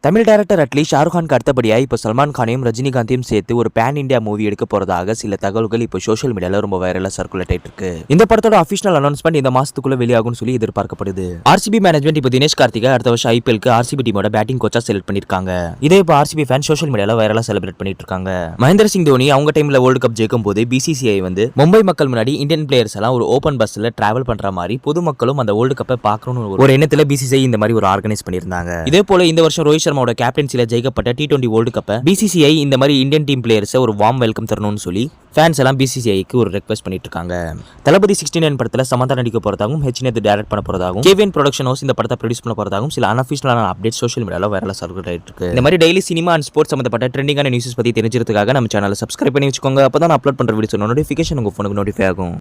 Tamil director Atlee Shahrukh கானுக்கு அடுத்தபடியா இப்போ சல்மான் கானையும் ரஜினிகாந்தையும் சேர்த்து ஒரு பேன் இந்தியா மூவி எடுக்க போறதாக சில தகவல்கள் இப்போ சோஷியல் மீடியால ரொம்ப வைரலா சர்க்குலேட் ஆயிட்டு இருக்கு. இந்த படத்தோட அபிஷியல் அனௌன்ஸ்மெண்ட் இந்த மாசத்துக்குள்ள வெளியாகும்னு சொல்லி எதிர்பார்க்கப்படுது. ஆர்சிபி மேனேஜ்மெண்ட் இப்போ தினேஷ் கார்த்திகை அடுத்த வருஷம் ஐபிஎல்க்கு ஆர்சிபி டீமோட பேட்டிங் கோச்சா செலக்ட் பண்ணிருக்காங்க. இதே இப்போ ஆர்சிபி ஃபேன் சோஷியல் மீடியால வைரலா செலிப்ரேட் பண்ணிட்டு இருக்காங்க. மகேந்திர சிங் தோனி அவங்க டைம்ல வேர்ல்டு கப் ஜெயிக்கும் போது பிசிசிஐ வந்து மும்பை மக்கள் முன்னாடி இந்தியன் பிளேயர்ஸ் எல்லாம் ஒரு ஓபன் பஸ்ல டிராவல் பண்ற மாதிரி பொதுமக்களும் அந்த வேர்ல்டு கப்பை பார்க்கணும்னு ஒரு எண்ணத்துல பிசிசிஐ இந்த மாதிரி ஒரு ஆர்கனைஸ் பண்ணிருந்தாங்க. இதே போல இந்த வருஷம் ரோஹித் சர்மாவோட கேப்டன்சில ஜெயிக்கப்பட்ட T20 வேர்ல்டு கப்பை பிசிசிஐ இந்த மாதிரி இந்தியன் டீம் பிளேயர்ஸை ஒரு வார்ம் வெல்கம் தரணும்னு சொல்லி ஃபேன்ஸ் எல்லாம் பிசிசிஐக்கு ஒரு ரெக்வெஸ்ட் பண்ணிட்டு இருக்காங்க. தளபதி 69 படத்துல சமந்தா நடிக்க போறதாகவும் ஹெச்னேத் டைரக்ட் பண்ண போறதாகவும் கேவிஎன் ப்ரொடக்ஷன் ஹவுஸ் இந்த படத்தை ப்ரொடியூஸ் பண்ண போறதாகவும் சில அன்அஃபிஷியலான அப்டேட் சோஷியல் மீடியால வைரலா சர்க்குலேட் ஆயிட்டு இருக்கு. இந்த மாதிரி டெய்லி சினிமா அண்ட் ஸ்போர்ட்ஸ் சம்பந்தப்பட்ட ட்ரெண்டிங்கான நியூஸ் பத்தி தெரிஞ்சிருக்கிறதுக்காக நம்ம சேனலை சப்ஸ்கிரைப் பண்ணி வச்சுக்கோங்க. அப்பதான் நான் அப்லோட் பண்ற வீடியோஸ் நோட்டிஃபிகேஷன் உங்க போனுக்கு நோட்டிஃபை ஆகும்.